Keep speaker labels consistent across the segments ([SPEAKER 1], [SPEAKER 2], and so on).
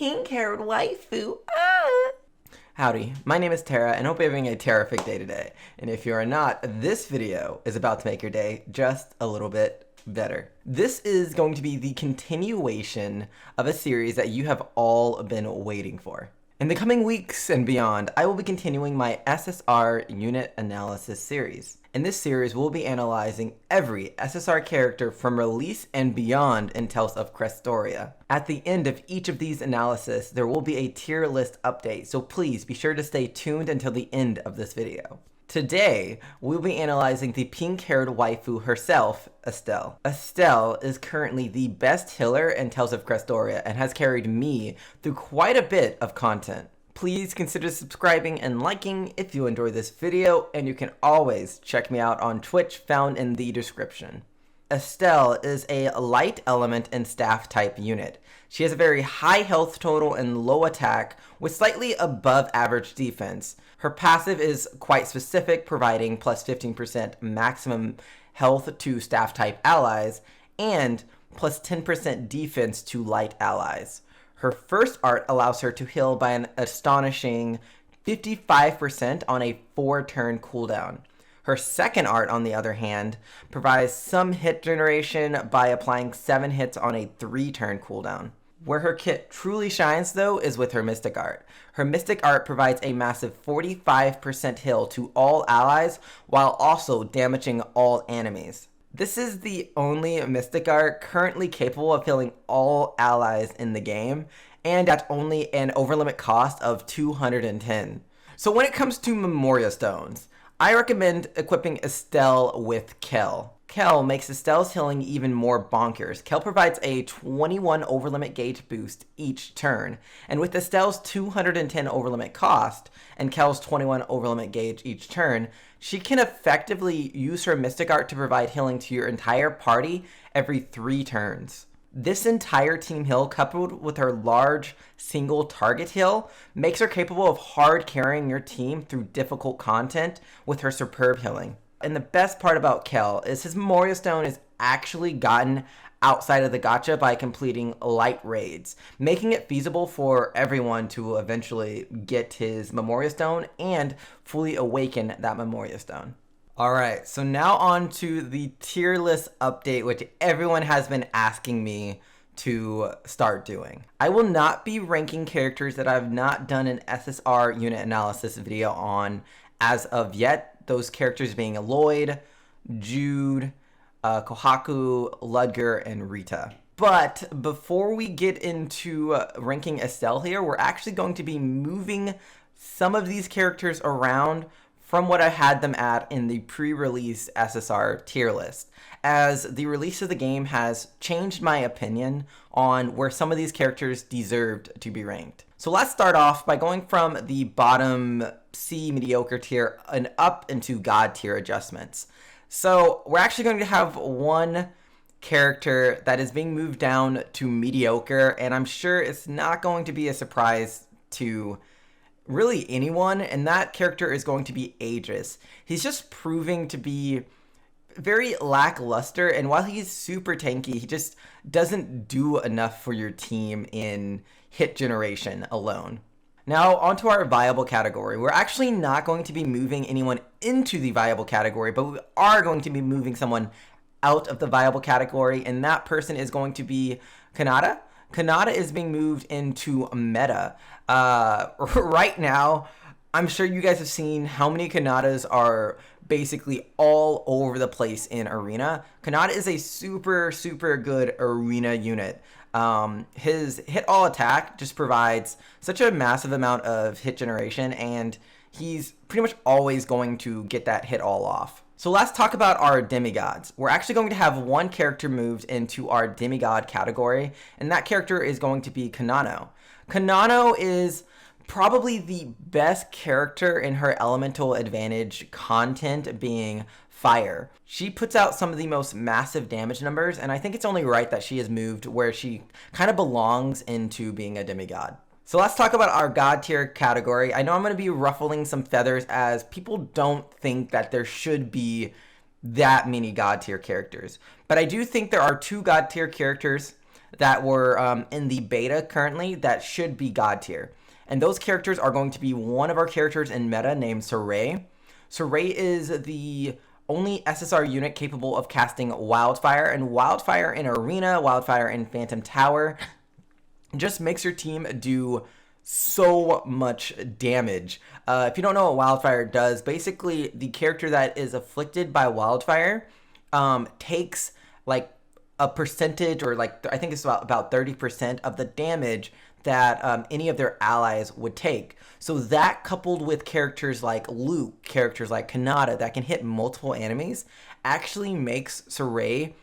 [SPEAKER 1] pink-haired waifu. Ah! Howdy, my name is Tara, and hope you're having a terrific day today. And if you are not, this video is about to make your day just a little bit better. This is going to be the continuation of a series that you have all been waiting for. In the coming weeks and beyond, I will be continuing my SSR unit analysis series. In this series, we'll be analyzing every SSR character from release and beyond in Tales of Crestoria. At the end of each of these analyses, there will be a tier list update, so please be sure to stay tuned until the end of this video. Today, we'll be analyzing the pink-haired waifu herself, Estelle. Estelle is currently the best healer in Tales of Crestoria and has carried me through quite a bit of content. Please consider subscribing and liking if you enjoy this video, and you can always check me out on Twitch found in the description. Estelle is a light element and staff type unit. She has a very high health total and low attack with slightly above average defense. Her passive is quite specific, providing plus 15% maximum health to staff type allies and plus 10% defense to light allies. Her first art allows her to heal by an astonishing 55% on a 4-turn cooldown. Her second art, on the other hand, provides some hit generation by applying 7 hits on a 3-turn cooldown. Where her kit truly shines, though, is with her Mystic Art. Her Mystic Art provides a massive 45% heal to all allies, while also damaging all enemies. This is the only Mystic Art currently capable of healing all allies in the game, and at only an overlimit cost of 210. So when it comes to Memoria Stones, I recommend equipping Estelle with Kel. Kel makes Estelle's healing even more bonkers. Kel provides a 21 overlimit gauge boost each turn, and with Estelle's 210 overlimit cost and Kel's 21 overlimit gauge each turn, she can effectively use her Mystic Art to provide healing to your entire party every 3 turns. This entire team heal, coupled with her large single target heal, makes her capable of hard carrying your team through difficult content with her superb healing. And the best part about Kel is his Memoria Stone is actually gotten outside of the gacha by completing light raids, making it feasible for everyone to eventually get his Memoria Stone and fully awaken that Memoria Stone. Alright, so now on to the tier list update, which everyone has been asking me to start doing. I will not be ranking characters that I've not done an SSR unit analysis video on as of yet. Those characters being Lloyd, Jude, Kohaku, Ludger, and Rita. But before we get into ranking Estelle here, we're actually going to be moving some of these characters around from what I had them at in the pre-release SSR tier list, as the release of the game has changed my opinion on where some of these characters deserved to be ranked. So let's start off by going from the bottom C mediocre tier and up into God tier adjustments. So we're actually going to have one character that is being moved down to mediocre, and I'm sure it's not going to be a surprise to really anyone, and that character is going to be Aegis. He's just proving to be very lackluster, and while he's super tanky, he just doesn't do enough for your team in hit generation alone. Now onto our viable category. We're actually not going to be moving anyone into the viable category, but we are going to be moving someone out of the viable category, and that person is going to be Kanata. Kanata is being moved into meta. Right now, I'm sure you guys have seen how many Kanatas are basically all over the place in Arena. Kanata is a super good Arena unit. His hit all attack just provides such a massive amount of hit generation, and he's pretty much always going to get that hit all off. So let's talk about our demigods. We're actually going to have one character moved into our demigod category, and that character is going to be Kanano. Kanano is probably the best character in her elemental advantage content, being fire. She puts out some of the most massive damage numbers, and I think it's only right that she is moved where she kind of belongs into being a demigod. So let's talk about our God tier category. I know I'm going to be ruffling some feathers as people don't think that there should be that many God tier characters. But I do think there are 2 God tier characters that were in the beta currently that should be God tier. And those characters are going to be one of our characters in meta named Saray. Saray is the only SSR unit capable of casting Wildfire, and Wildfire in Arena, Wildfire in Phantom Tower just makes your team do so much damage. If you don't know what Wildfire does, basically the character that is afflicted by Wildfire takes like a percentage, or like I think it's about 30% of the damage that any of their allies would take. So that, coupled with characters like Luke, characters like Kanata that can hit multiple enemies, actually makes Saray,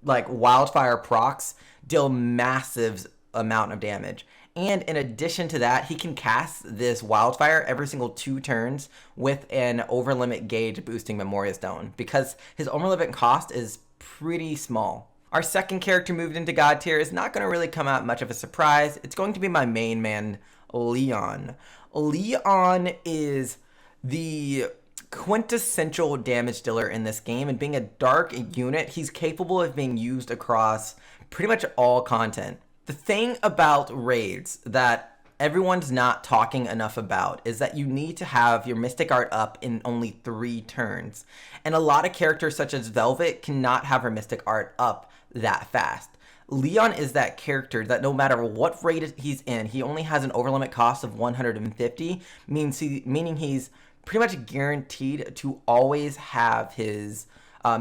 [SPEAKER 1] like Wildfire procs, deal massive amount of damage. And in addition to that, he can cast this Wildfire every single 2 turns with an overlimit gauge boosting Memoria Stone, because his overlimit cost is pretty small. Our second character moved into God tier is not going to really come out much of a surprise. It's going to be my main man, Leon. Leon is the quintessential damage dealer in this game, and being a dark unit, he's capable of being used across pretty much all content. The thing about raids that everyone's not talking enough about is that you need to have your Mystic Art up in only 3 turns. And a lot of characters such as Velvet cannot have her Mystic Art up that fast. Leon is that character that no matter what raid he's in, he only has an overlimit cost of 150, meaning he's pretty much guaranteed to always have his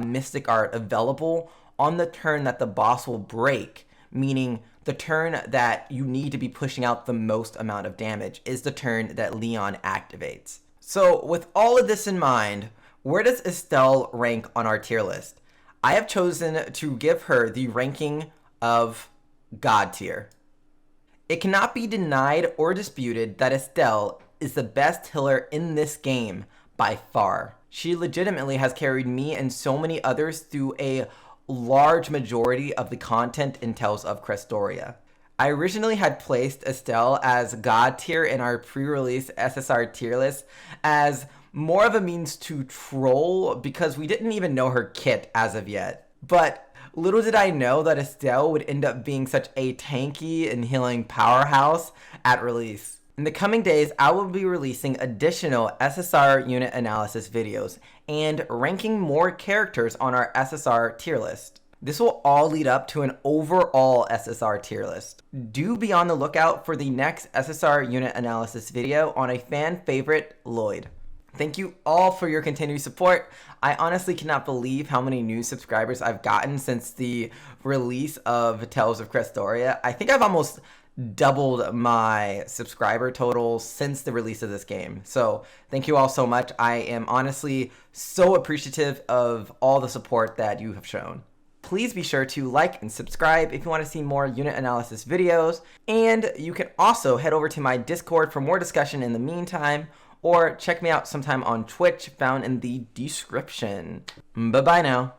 [SPEAKER 1] Mystic Art available on the turn that the boss will break, meaning the turn that you need to be pushing out the most amount of damage is the turn that Leon activates. So with all of this in mind, where does Estelle rank on our tier list? I have chosen to give her the ranking of God tier. It cannot be denied or disputed that Estelle is the best healer in this game by far. She legitimately has carried me and so many others through a large majority of the content in Tales of Crestoria. I originally had placed Estelle as God tier in our pre-release SSR tier list as more of a means to troll, because we didn't even know her kit as of yet. But little did I know that Estelle would end up being such a tanky and healing powerhouse at release. In the coming days, I will be releasing additional SSR unit analysis videos and ranking more characters on our SSR tier list. This will all lead up to an overall SSR tier list. Do be on the lookout for the next SSR unit analysis video on a fan favorite, Lloyd. Thank you all for your continued support. I honestly cannot believe how many new subscribers I've gotten since the release of Tales of Crestoria. I think I've almost doubled my subscriber total since the release of this game. So thank you all so much. I am honestly so appreciative of all the support that you have shown. Please be sure to like and subscribe if you want to see more unit analysis videos. And you can also head over to my Discord for more discussion in the meantime, or check me out sometime on Twitch, found in the description. Bye-bye now.